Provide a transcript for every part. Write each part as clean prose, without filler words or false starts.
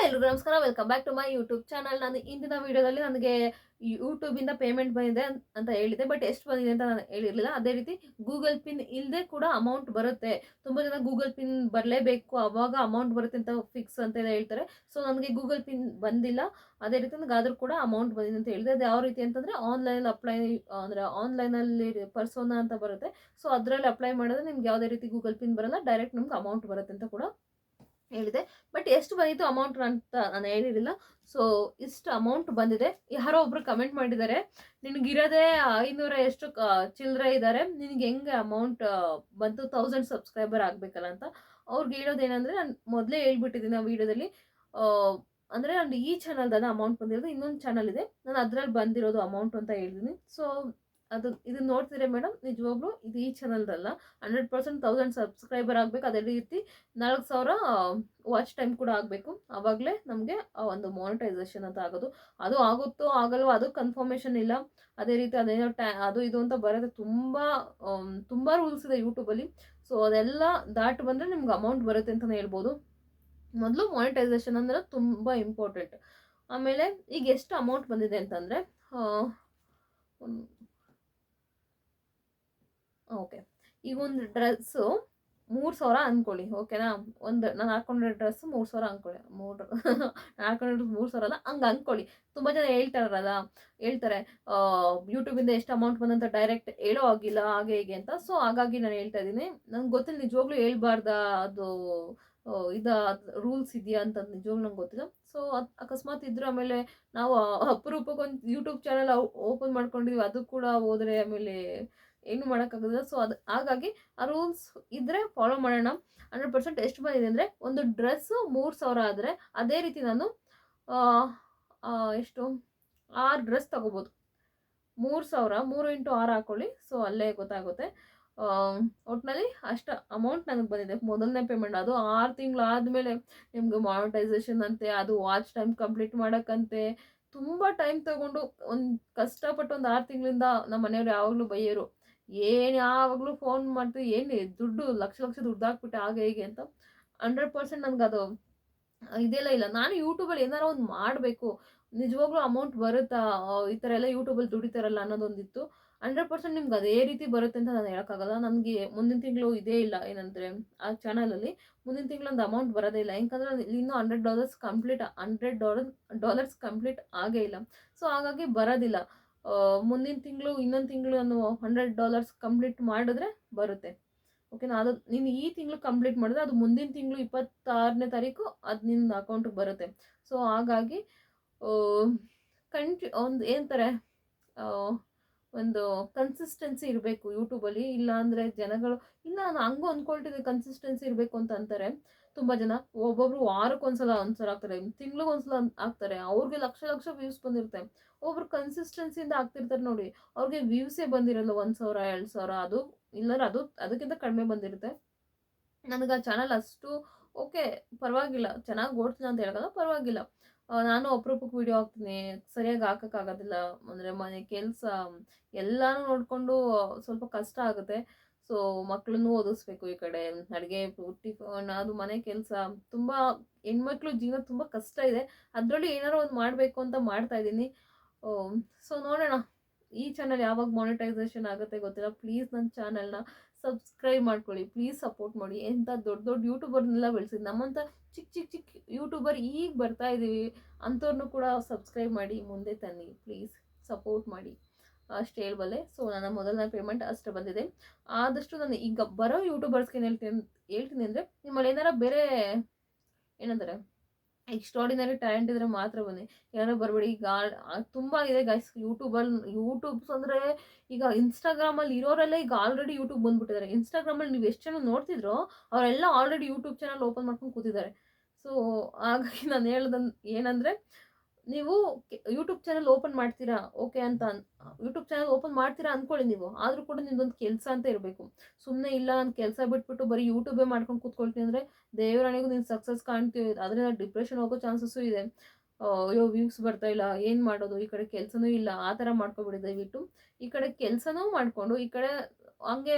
ಎಲ್ರಿಗೂ ನಮಸ್ಕಾರ. Welcome back to my YouTube channel. ನಾನು ಇಂದಿನ ವಿಡಿಯೋದಲ್ಲಿ ನನಗೆ ಯೂಟ್ಯೂಬಿಂದ ಪೇಮೆಂಟ್ ಬಂದಿದೆ ಅಂತ ಹೇಳಿದೆ, ಬಟ್ ಎಷ್ಟು ಬಂದಿದೆ ಅಂತ ನಾನು ಹೇಳಿರಲಿಲ್ಲ. ಅದೇ ರೀತಿ ಗೂಗಲ್ ಪಿನ್ ಇಲ್ಲದೆ ಕೂಡ ಅಮೌಂಟ್ ಬರುತ್ತೆ. ತುಂಬ ಜನ ಗೂಗಲ್ ಪಿನ್ ಬರಲೇಬೇಕು, ಅವಾಗ ಅಮೌಂಟ್ ಬರುತ್ತೆ ಅಂತ ಫಿಕ್ಸ್ ಅಂತ ಹೇಳ್ತಾರೆ. ಸೊ ನನಗೆ ಗೂಗಲ್ ಪಿನ್ ಬಂದಿಲ್ಲ. ಅದೇ ರೀತಿ ನನಗೆ ಆದರೂ ಕೂಡ ಅಮೌಂಟ್ ಬಂದಿದೆ ಅಂತ ಹೇಳಿದೆ. ಅದು ಯಾವ ರೀತಿ ಅಂತಂದರೆ ಆನ್ಲೈನಲ್ಲಿ ಅಪ್ಲೈ, ಅಂದರೆ ಆನ್ಲೈನಲ್ಲಿ ಪರ್ಸೋನಾ ಅಂತ ಬರುತ್ತೆ. ಸೊ ಅದರಲ್ಲಿ ಅಪ್ಲೈ ಮಾಡಿದ್ರೆ ನಿಮ್ಗೆ ಯಾವುದೇ ರೀತಿ ಗೂಗಲ್ ಪಿನ್ ಬರಲ್ಲ, ಡೈರೆಕ್ಟ್ ನಿಮ್ಗೆ ಅಮೌಂಟ್ ಬರುತ್ತೆ ಅಂತ ಕೂಡ ಹೇಳಿದೆ. ಬಟ್ ಎಷ್ಟು ಬಂದಿತ್ತು ಅಮೌಂಟ್ ಅಂತ ನಾನು ಹೇಳಿರಲಿಲ್ಲ. ಸೊ ಇಷ್ಟು ಅಮೌಂಟ್ ಬಂದಿದೆ. ಯಾರೋ ಒಬ್ರು ಕಮೆಂಟ್ ಮಾಡಿದ್ದಾರೆ, ನಿನಗಿರೋದೇ 500 ಎಷ್ಟು ಚಿಲ್ಲರೆ ಇದ್ದಾರೆ, ನಿನಗೆ ಹೆಂಗೆ ಅಮೌಂಟ್ ಬಂತು 1000 ಸಬ್ಸ್ಕ್ರೈಬರ್ ಆಗಬೇಕಲ್ಲ ಅಂತ. ಅವ್ರಿಗೆ ಹೇಳೋದೇನೆಂದರೆ, ನಾನು ಮೊದಲೇ ಹೇಳ್ಬಿಟ್ಟಿದ್ದೀನಿ ಆ ವಿಡಿಯೋದಲ್ಲಿ. ಅಂದರೆ ನಾನು ಈ ಚಾನಲ್ದಾನ ಅಮೌಂಟ್ ಬಂದಿರೋದು, ಇನ್ನೊಂದು ಚಾನಲ್ ಇದೆ, ನಾನು ಅದರಲ್ಲಿ ಬಂದಿರೋದು ಅಮೌಂಟ್ ಅಂತ ಹೇಳಿದ್ದೀನಿ. ಸೊ ಇದನ್ನ ನೋಡ್ತಿದ್ರೆ ಮೇಡಮ್, ನಿಜವಾಗ್ಲೂ ಇದು ಈ ಚಾನಲ್ದಲ್ಲ. 100% 1000 ಸಬ್ಸ್ಕ್ರೈಬರ್ ಆಗಬೇಕು. ಅದೇ ರೀತಿ 4000 ವಾಚ್ ಟೈಮ್ ಕೂಡ ಆಗಬೇಕು. ಆವಾಗಲೇ ನಮಗೆ ಒಂದು ಮಾನಿಟೈಸೇಷನ್ ಅಂತ ಆಗೋದು. ಅದು ಆಗುತ್ತೋ ಆಗಲ್ವೋ ಅದು ಕನ್ಫರ್ಮೇಷನ್ ಇಲ್ಲ. ಅದೇ ರೀತಿ ಅದೇನೋ ಅದು ಇದು ಅಂತ ಬರುತ್ತೆ. ತುಂಬ ರೂಲ್ಸ್ ಇದೆ ಯೂಟ್ಯೂಬಲ್ಲಿ. ಸೊ ಅದೆಲ್ಲ ದಾಟಿ ಬಂದರೆ ನಿಮ್ಗೆ ಅಮೌಂಟ್ ಬರುತ್ತೆ ಅಂತಲೇ ಹೇಳ್ಬೋದು. ಮೊದಲು ಮಾನಿಟೈಸೇಷನ್ ಅಂದರೆ ತುಂಬ ಇಂಪಾರ್ಟೆಂಟ್. ಆಮೇಲೆ ಈಗ ಎಷ್ಟು ಅಮೌಂಟ್ ಬಂದಿದೆ ಅಂತಂದರೆ, ಓಕೆ, ಈಗ ಒಂದು ಡ್ರೆಸ್ಸು 3000 ಅಂದ್ಕೊಳ್ಳಿ, ಓಕೆನಾ. ನಾನು ಹಾಕೊಂಡಿರೋ ಡ್ರೆಸ್ಸು 3000 ಅಂದ್ಕೊಳ್ಳಿ. ನಾನು ಹಾಕೊಂಡಿರೋದು 3000 ಅಲ್ಲ, ಹಂಗೆ ಅಂದ್ಕೊಳ್ಳಿ. ತುಂಬ ಜನ ಹೇಳ್ತಾರೆ ಯೂಟ್ಯೂಬಿಂದ ಎಷ್ಟು ಅಮೌಂಟ್ ಬಂದಂತ ಡೈರೆಕ್ಟ್ ಹೇಳೋ ಆಗಿಲ್ಲ, ಹಾಗೆ ಹೀಗೆ ಅಂತ. ಸೊ ಹಾಗಾಗಿ ನಾನು ಹೇಳ್ತಾ ಇದ್ದೀನಿ. ನಂಗೆ ಗೊತ್ತಿಲ್ಲ ನಿಜವಾಗ್ಲೂ ಹೇಳ್ಬಾರ್ದಾ, ಅದು ರೂಲ್ಸ್ ಇದೆಯಾ ಅಂತ ನಿಜವಾಗ್ಲೂ ನಂಗೆ ಗೊತ್ತಿಲ್ಲ. ಸೊ ಅಕಸ್ಮಾತ್ ಇದ್ರೆ ಆಮೇಲೆ ನಾವು ಅಪರೂಪಕ್ಕೊಂದು ಯೂಟ್ಯೂಬ್ ಚಾನಲ್ ಓಪನ್ ಮಾಡ್ಕೊಂಡಿದ್ವಿ, ಅದು ಕೂಡ ಹೋದರೆ ಆಮೇಲೆ ಏನು ಮಾಡೋಕ್ಕಾಗೋದಿಲ್ಲ. ಸೊ ಹಾಗಾಗಿ ಆ ರೂಲ್ಸ್ ಇದ್ದರೆ ಫಾಲೋ ಮಾಡೋಣ. 100% ಎಷ್ಟು ಬಂದಿದೆ ಅಂದರೆ, ಒಂದು ಡ್ರೆಸ್ಸು 3000 ಆದರೆ ಅದೇ ರೀತಿ ನಾನು ಎಷ್ಟು 6 ಡ್ರೆಸ್ ತೊಗೋಬೋದು. 3000 3 × 6 ಹಾಕೊಳ್ಳಿ. ಸೊ ಅಲ್ಲೇ ಗೊತ್ತಾಗುತ್ತೆ. ಒಟ್ಟಿನಲ್ಲಿ ಅಷ್ಟು ಅಮೌಂಟ್ ನನಗೆ ಬಂದಿದೆ. ಮೊದಲನೇ ಪೇಮೆಂಟ್ ಅದು 6 ತಿಂಗಳು ಆದಮೇಲೆ ನಿಮ್ಗೆ ಮಾನಿಟೈಸೇಷನ್ ಅಂತೆ, ಅದು ವಾಚ್ ಟೈಮ್ ಕಂಪ್ಲೀಟ್ ಮಾಡೋಕ್ಕಂತೆ ತುಂಬ ಟೈಮ್ ತೊಗೊಂಡು ಕಷ್ಟಪಟ್ಟು ಒಂದು 6 ತಿಂಗಳಿಂದ ನಮ್ಮ ಮನೆಯವ್ರು ಯಾವಾಗಲೂ ಬೈಯೋರು, ಯಾವಾಗಲೂ ಫೋನ್ ಮಾಡ್ತೀವಿ, ದುಡ್ಡು ಲಕ್ಷ ದುಡ್ಡು ಹಾಕ್ಬಿಟ್ಟೆ ಹಾಗೆ ಹೀಗೆ ಅಂತ. 100% ನನಗೆ ಅದು ಇದೆಲ್ಲ ಇಲ್ಲ. ನಾನು ಯೂಟ್ಯೂಬಲ್ಲಿ ಏನಾರ ಒಂದು ಮಾಡಬೇಕು, ನಿಜವಾಗ್ಲೂ ಅಮೌಂಟ್ ಬರುತ್ತಾ, ಈ ಥರ ಎಲ್ಲ ಯೂಟ್ಯೂಬಲ್ಲಿ ದುಡಿತಾರಲ್ಲ ಅನ್ನೋದೊಂದಿತ್ತು. 100% ನಿಮ್ಗೆ ಅದೇ ರೀತಿ ಬರುತ್ತೆ ಅಂತ ನಾನು ಹೇಳೋಕ್ಕಾಗಲ್ಲ. ನನಗೆ ಮುಂದಿನ ತಿಂಗಳು ಇದೇ ಇಲ್ಲ, ಏನಂದರೆ ಆ ಚಾನಲಲ್ಲಿ ಮುಂದಿನ ತಿಂಗಳು ಒಂದು ಅಮೌಂಟ್ ಬರೋದೇ ಇಲ್ಲ. ಯಾಕಂದರೆ ಇನ್ನೂ $100 ಕಂಪ್ಲೀಟ್ ಆಗೇ ಇಲ್ಲ. ಸೊ ಹಾಗಾಗಿ ಬರೋದಿಲ್ಲ. ಮುಂದಿನ ತಿಂಗಳು, ಇನ್ನೊಂದು ತಿಂಗಳು ನಾನು $100 ಕಂಪ್ಲೀಟ್ ಮಾಡಿದ್ರೆ ಬರುತ್ತೆ, ಓಕೆನಾ. ಅದು ನೀನು ಈ ತಿಂಗಳು ಕಂಪ್ಲೀಟ್ ಮಾಡಿದ್ರೆ ಅದು ಮುಂದಿನ ತಿಂಗಳು 26ನೇ ತಾರೀಕು ಅದು ನಿನ್ನ ಅಕೌಂಟಿಗೆ ಬರುತ್ತೆ. ಸೊ ಹಾಗಾಗಿ ಒಂದು ಏನಂತಾರೆ, ಒಂದು ಕನ್ಸಿಸ್ಟೆನ್ಸಿ ಇರಬೇಕು ಯೂಟ್ಯೂಬಲ್ಲಿ. ಇಲ್ಲ ಅಂದರೆ ಜನಗಳು, ಇಲ್ಲ ನಾನು ಹಂಗೂ ಅಂದ್ಕೊಳ್ತಿದ್ದೆ ಕನ್ಸಿಸ್ಟೆನ್ಸಿ ಇರಬೇಕು ಅಂತ ಅಂತಾರೆ ತುಂಬ ಜನ. ಒಬ್ಬೊಬ್ರು ವಾರಕ್ಕೊಂದ್ಸಲ ಆಗ್ತಾರೆ, ತಿಂಗ್ಳಿಗೊಂದ್ಸಲ ಆಗ್ತಾರೆ. ಅವ್ರಿಗೆ ಲಕ್ಷ ವ್ಯೂಸ್ ಬಂದಿರುತ್ತೆ. ಒಬ್ರು ಕನ್ಸಿಸ್ಟೆನ್ಸಿಯಿಂದ ಆಗ್ತಿರ್ತಾರೆ ನೋಡಿ, ಅವ್ರಿಗೆ ವ್ಯೂಸೇ ಬಂದಿರಲ್ಲ 1000 2000, ಅದು ಇಲ್ಲಾಂದ್ರೆ ಅದಕ್ಕಿಂತ ಕಡಿಮೆ ಬಂದಿರುತ್ತೆ. ನನಗೆ ಆ ಚಾನಲ್ ಅಷ್ಟು ಓಕೆ, ಪರವಾಗಿಲ್ಲ, ಚೆನ್ನಾಗಿ ಓಡ್ತೀನಿ ಅಂತ ಹೇಳೋಲ್ಲ, ಪರವಾಗಿಲ್ಲ. ನಾನು ಅಪರೂಪಕ್ಕೆ ವೀಡಿಯೋ ಹಾಕ್ತೀನಿ, ಸರಿಯಾಗಿ ಹಾಕೋಕ್ಕಾಗೋದಿಲ್ಲ. ಅಂದರೆ ಮನೆ ಕೆಲಸ ಎಲ್ಲನೂ ನೋಡಿಕೊಂಡು ಸ್ವಲ್ಪ ಕಷ್ಟ ಆಗುತ್ತೆ. ಸೊ ಮಕ್ಕಳನ್ನೂ ಓದಿಸ್ಬೇಕು, ಈ ಕಡೆ ಅಡುಗೆ ಟಿಫನ್, ಅದು ಮನೆ ಕೆಲಸ, ತುಂಬ ಹೆಣ್ಮಕ್ಳು ಜೀವನ ತುಂಬ ಕಷ್ಟ ಇದೆ. ಅದರಲ್ಲಿ ಏನಾರು ಒಂದು ಮಾಡಬೇಕು ಅಂತ ಮಾಡ್ತಾಯಿದ್ದೀನಿ. ಸೊ ನೋಡೋಣ ಈ ಚಾನಲ್ ಯಾವಾಗ ಮಾನಿಟೈಸೇಷನ್ ಆಗುತ್ತೆ ಗೊತ್ತಿಲ್ಲ. ಪ್ಲೀಸ್ ನನ್ನ ಚಾನಲ್ನ ಸಬ್ಸ್ಕ್ರೈಬ್ ಮಾಡ್ಕೊಳ್ಳಿ, ಪ್ಲೀಸ್ ಸಪೋರ್ಟ್ ಮಾಡಿ. ಎಂಥ ದೊಡ್ಡ ಯೂಟ್ಯೂಬರ್ನೆಲ್ಲ ಬೆಳೆಸಿದ್ದು, ನಮ್ಮಂಥ ಚಿಕ್ಕ ಯೂಟ್ಯೂಬರ್ ಈಗ ಬರ್ತಾ ಇದ್ದೀವಿ ಅಂಥವ್ರನ್ನೂ ಕೂಡ ಸಬ್ಸ್ಕ್ರೈಬ್ ಮಾಡಿ ಮುಂದೆ ತನ್ನಿ, ಪ್ಲೀಸ್ ಸಪೋರ್ಟ್ ಮಾಡಿ, ಅಷ್ಟು ಹೇಳ್ಬಲ್ಲೆ. ಸೊ ನನ್ನ ಮೊದಲನೇ ಪೇಮೆಂಟ್ ಅಷ್ಟು ಬಂದಿದೆ. ಆದಷ್ಟು ನಾನು ಈಗ ಬರೋ ಯೂಟ್ಯೂಬರ್ಸ್ಗೆ ಹೇಳ್ತೀನಿ ಅಂದರೆ, ನಿಮ್ಮಲ್ಲಿ ಏನಾರ ಬೇರೆ ಏನಂತಾರೆ ಎಕ್ಸ್ಟ್ರಾಡಿನರಿ ಟ್ಯಾಲೆಂಟ್ ಇದ್ರೆ ಮಾತ್ರ ಬನ್ನಿ, ಯಾರೋ ಬರಬೇಡಿ. ಈಗ ತುಂಬ ಇದೆ ಗೈಸ್ ಯೂಟ್ಯೂಬ್ಸ್ ಅಂದರೆ. ಈಗ ಇನ್ಸ್ಟಾಗ್ರಾಮಲ್ಲಿ ಇರೋರೆಲ್ಲ ಈಗ ಆಲ್ರೆಡಿ ಯೂಟ್ಯೂಬ್ ಬಂದುಬಿಟ್ಟಿದ್ದಾರೆ. ಇನ್ಸ್ಟಾಗ್ರಾಮಲ್ಲಿ ನೀವು ಎಷ್ಟು ಜನ ನೋಡ್ತಿದ್ರೋ ಅವರೆಲ್ಲ ಆಲ್ರೆಡಿ ಯೂಟ್ಯೂಬ್ ಚಾನಲ್ ಓಪನ್ ಮಾಡ್ಕೊಂಡು ಕೂತಿದ್ದಾರೆ. ಸೊ ಹಾಗಾಗಿ ನಾನು ಹೇಳೋದನ್ನು ಏನಂದರೆ, ನೀವು ಯೂಟ್ಯೂಬ್ ಚಾನಲ್ ಓಪನ್ ಮಾಡ್ತೀರಾ ಓಕೆ ಅಂತ, ಯೂಟ್ಯೂಬ್ ಚಾನಲ್ ಓಪನ್ ಮಾಡ್ತೀರಾ ಅಂದ್ಕೊಳ್ಳಿ ನೀವು, ಆದರೂ ಕೂಡ ನಿಮ್ದೊಂದು ಕೆಲಸ ಅಂತ ಇರಬೇಕು. ಸುಮ್ಮನೆ ಇಲ್ಲ ನಾನು ಕೆಲಸ ಬಿಟ್ಬಿಟ್ಟು ಬರೀ ಯೂಟ್ಯೂಬೇ ಮಾಡ್ಕೊಂಡು ಕೂತ್ಕೊಳ್ತೀನಿ ಅಂದರೆ ದೇವರಾಣಿಗೂ ನೀನು ಸಕ್ಸಸ್ ಕಾಣ್ತೀವಿ, ಅದರಿಂದ ಡಿಪ್ರೆಷನ್ ಹೋಗೋ ಚಾನ್ಸಸ್ಸು ಇದೆ. ಅಯ್ಯೋ ವ್ಯೂಸ್ ಬರ್ತಾ ಇಲ್ಲ, ಏನು ಮಾಡೋದು, ಈ ಕಡೆ ಕೆಲಸನೂ ಇಲ್ಲ, ಆ ಥರ ಮಾಡ್ಕೊಬಿಡಿ. ದಯವಿಟ್ಟು ಈ ಕಡೆ ಕೆಲಸನೂ ಮಾಡಿಕೊಂಡು ಈ ಕಡೆ ಹಂಗೆ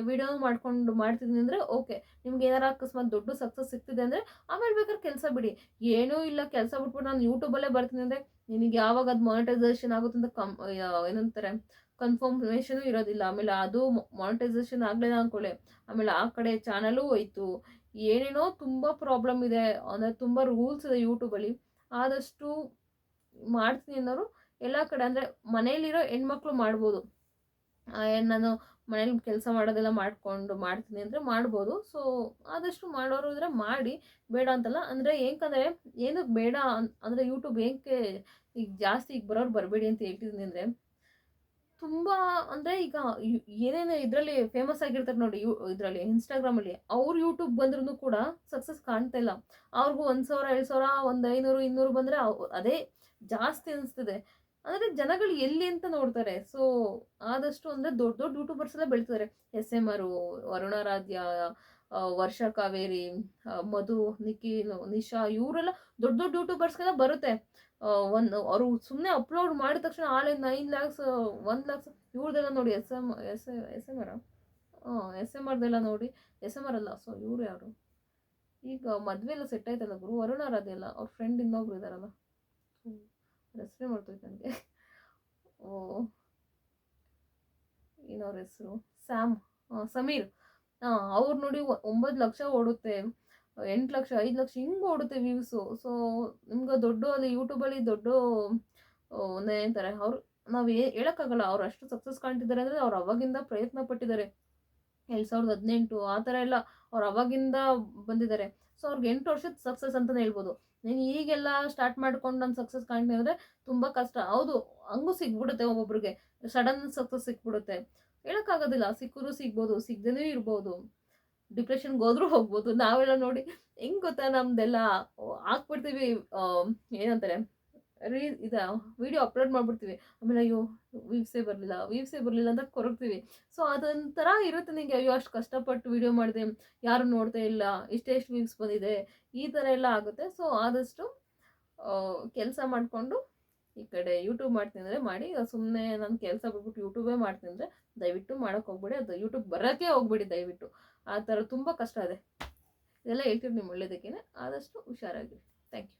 ವಿಡಿಯೋ ಮಾಡ್ಕೊಂಡು ಮಾಡ್ತಿದ್ದೀನಿ ಅಂದರೆ ಓಕೆ. ನಿಮ್ಗೆ ಏನಾರ ಅಕಸ್ಮಾತ್ ದೊಡ್ಡ ಸಕ್ಸಸ್ ಸಿಗ್ತಿದೆ ಅಂದರೆ ಆಮೇಲೆ ಬೇಕಾದ್ರೆ ಕೆಲಸ ಬಿಡಿ. ಏನೂ ಇಲ್ಲ, ಕೆಲಸ ಬಿಟ್ಬಿಟ್ಟು ನಾನು ಯೂಟ್ಯೂಬಲ್ಲೇ ಬರ್ತೀನಿ ಅಂದರೆ ನಿನಗೆ ಯಾವಾಗ ಅದು ಮಾನಿಟೈಸೇಷನ್ ಆಗುತ್ತೆ ಅಂತ ಏನಂತಾರೆ ಕನ್ಫರ್ಮೇಷನು ಇರೋದಿಲ್ಲ. ಆಮೇಲೆ ಅದು ಮಾನಿಟೈಸೇಷನ್ ಆಗಲಿಲ್ಲ ಅಂದ್ಕೊಳ್ಳಿ, ಆಮೇಲೆ ಆ ಕಡೆ ಚಾನಲು ಹೋಯ್ತು. ಏನೇನೋ ತುಂಬ ಪ್ರಾಬ್ಲಮ್ ಇದೆ, ಅಂದರೆ ತುಂಬ ರೂಲ್ಸ್ ಇದೆ ಯೂಟ್ಯೂಬಲ್ಲಿ. ಆದಷ್ಟು ಮಾಡ್ತೀನಿ ಅನ್ನೋರು ಎಲ್ಲ ಕಡೆ, ಅಂದರೆ ಮನೇಲಿರೋ ಹೆಣ್ಮಕ್ಳು ಮಾಡ್ಬೋದು. ನಾನು ಮನೇಲಿ ಕೆಲಸ ಮಾಡೋದೆಲ್ಲ ಮಾಡಿಕೊಂಡು ಮಾಡ್ತೀನಿ ಅಂದರೆ ಮಾಡ್ಬೋದು. ಸೊ ಆದಷ್ಟು ಮಾಡೋರು ಇದ್ರೆ ಮಾಡಿ, ಬೇಡ ಅಂತಲ್ಲ. ಅಂದರೆ ಏನಕ್ಕಂದರೆ ಏನಕ್ಕೆ ಬೇಡ ಅಂದರೆ ಯೂಟ್ಯೂಬ್ ಏನಕ್ಕೆ ಈಗ ಜಾಸ್ತಿ ಈಗ ಬರೋರು ಬರಬೇಡಿ ಅಂತ ಹೇಳ್ತಿದ್ದೀನಿ ಅಂದರೆ, ತುಂಬ ಅಂದರೆ ಈಗ ಏನೇನು ಇದರಲ್ಲಿ ಫೇಮಸ್ ಆಗಿರ್ತಾರೆ ನೋಡಿ, ಇದರಲ್ಲಿ ಇನ್ಸ್ಟಾಗ್ರಾಮಲ್ಲಿ ಅವ್ರು ಯೂಟ್ಯೂಬ್ ಬಂದ್ರೂ ಕೂಡ ಸಕ್ಸಸ್ ಕಾಣ್ತಾ ಇಲ್ಲ. ಅವ್ರಿಗೂ 1,000 2,000 ಒಂದು 500 200 ಬಂದರೆ ಅದೇ ಜಾಸ್ತಿ ಅನಿಸ್ತಿದೆ. ಅಂದರೆ ಜನಗಳು ಎಲ್ಲಿ ಅಂತ ನೋಡ್ತಾರೆ. ಸೊ ಆದಷ್ಟು ಅಂದರೆ ದೊಡ್ಡ ದೊಡ್ಡ ಯೂಟ್ಯೂಬರ್ಸ್ ಎಲ್ಲ ಬೆಳ್ತಿದ್ದಾರೆ. SMR, ವರುಣಾರಾಧ್ಯ, ವರ್ಷ ಕಾವೇರಿ, ಮಧು, ನಿಖಿಲ್, ನಿಶಾ, ಇವರೆಲ್ಲ ದೊಡ್ಡ ದೊಡ್ಡ ಯೂಟ್ಯೂಬರ್ಸ್ಗೆಲ್ಲ ಬರುತ್ತೆ. ಅವರು ಸುಮ್ಮನೆ ಅಪ್ಲೋಡ್ ಮಾಡಿದ ತಕ್ಷಣ ಆಳೆ 9 ಲ್ಯಾಕ್ಸ್ 1 ಲ್ಯಾಕ್ಸ್. ಇವ್ರದ್ದೆಲ್ಲ ನೋಡಿ ಎಸ್ ಎಮ್ ಆರ್ SMRದೆಲ್ಲ ನೋಡಿ. SMR ಅಲ್ಲ, ಸೊ ಇವ್ರು ಯಾರು ಈಗ ಮದುವೆ ಎಲ್ಲ ಸೆಟ್ ಆಯ್ತಲ್ಲ ಗುರು, ವರುಣಾರಾಧ್ಯ ಅಲ್ಲ, ಅವ್ರ ಫ್ರೆಂಡ್ ಇನ್ನೊಬ್ರು ಇದ್ದಾರಲ್ಲ, ಹೆಸರೇ ಮಾಡ್ತೋಯ್ತು ನನಗೆ. ಓ ಏನವ್ರ ಹೆಸರು, ಸಮೀರ್. ಅವ್ರು ನೋಡಿ 9 ಲಕ್ಷ ಓಡುತ್ತೆ, 8 ಲಕ್ಷ 5 ಲಕ್ಷ ಹಿಂಗೆ ಓಡುತ್ತೆ ವ್ಯೂಸು. ಸೊ ನಿಮ್ಗೆ ದೊಡ್ಡ ಅದು ಯೂಟ್ಯೂಬಲ್ಲಿ ದೊಡ್ಡ ಏನಂತಾರೆ ಅವ್ರು, ನಾವು ಹೇಳೋಕ್ಕಾಗಲ್ಲ ಅವ್ರು ಅಷ್ಟು ಸಕ್ಸಸ್ ಕಾಣ್ತಿದ್ದಾರೆ ಅಂದರೆ ಅವ್ರು ಅವಾಗಿಂದ ಪ್ರಯತ್ನ ಪಟ್ಟಿದ್ದಾರೆ. 2018 ಆ ಥರ ಎಲ್ಲ ಅವ್ರು ಅವಾಗಿಂದ ಬಂದಿದ್ದಾರೆ. ಸೊ ಅವ್ರಿಗೆ 8 ವರ್ಷದ ಸಕ್ಸಸ್ ಅಂತಲೇ ಹೇಳ್ಬೋದು. ನೀನು ಈಗೆಲ್ಲ ಸ್ಟಾರ್ಟ್ ಮಾಡ್ಕೊಂಡು ನಾನು ಸಕ್ಸಸ್ ಕಾಣ್ತೀನಿ ಅಂದರೆ ತುಂಬ ಕಷ್ಟ. ಹೌದು, ಹಂಗೂ ಸಿಗ್ಬಿಡುತ್ತೆ ಒಬ್ಬೊಬ್ರಿಗೆ, ಸಡನ್ ಸಕ್ಸಸ್ ಸಿಕ್ಬಿಡುತ್ತೆ, ಹೇಳೋಕ್ಕಾಗೋದಿಲ್ಲ. ಸಿಕ್ಕಿದ್ರು ಸಿಗ್ಬೋದು, ಸಿಗ್ದೇನೂ ಇರ್ಬೋದು, ಡಿಪ್ರೆಷನ್ಗೆ ಹೋದ್ರೂ ಹೋಗ್ಬೋದು. ನಾವೆಲ್ಲ ನೋಡಿ ಹೆಂಗೆ ಗೊತ್ತಾ, ನಮ್ದೆಲ್ಲ ಹಾಕ್ಬಿಡ್ತೀವಿ, ಏನಂತಾರೆ ವಿಡಿಯೋ ಅಪ್ಲೋಡ್ ಮಾಡ್ಬಿಡ್ತೀವಿ, ಆಮೇಲೆ ಅಯ್ಯೋ ವ್ಯೂವ್ಸೇ ಬರಲಿಲ್ಲ ಅಂತ ಕೊರಗ್ತೀವಿ. ಸೊ ಅದೊಂಥರ ಇರುತ್ತೆ ನಿಮಗೆ, ಅಯ್ಯೋ ಅಷ್ಟು ಕಷ್ಟಪಟ್ಟು ವಿಡಿಯೋ ಮಾಡಿದೆ, ಯಾರು ನೋಡ್ತಾ ಇಲ್ಲ, ಇಷ್ಟೆಷ್ಟು ವ್ಯೂವ್ಸ್ ಬಂದಿದೆ, ಈ ಥರ ಎಲ್ಲ ಆಗುತ್ತೆ. ಸೊ ಆದಷ್ಟು ಕೆಲಸ ಮಾಡಿಕೊಂಡು ಈ ಕಡೆ ಯೂಟ್ಯೂಬ್ ಮಾಡ್ತೀನಿ ಅಂದರೆ ಮಾಡಿ. ಸುಮ್ಮನೆ ನಾನು ಕೆಲಸ ಬಿಟ್ಬಿಟ್ಟು ಯೂಟ್ಯೂಬೇ ಮಾಡ್ತೀನಿ ಅಂದರೆ ದಯವಿಟ್ಟು ಮಾಡೋಕ್ಕೆ ಹೋಗ್ಬೇಡಿ. ಅದು ಯೂಟ್ಯೂಬ್ ಬರೋಕ್ಕೆ ಹೋಗ್ಬೇಡಿ ದಯವಿಟ್ಟು. ಆ ಥರ ತುಂಬ ಕಷ್ಟ ಇದೆ. ಇದೆಲ್ಲ ಹೇಳ್ತೀವಿ ನಿಮ್ಮ ಒಳ್ಳೇದಕ್ಕೇ, ಆದಷ್ಟು ಹುಷಾರಾಗಿರಿ. Thank you.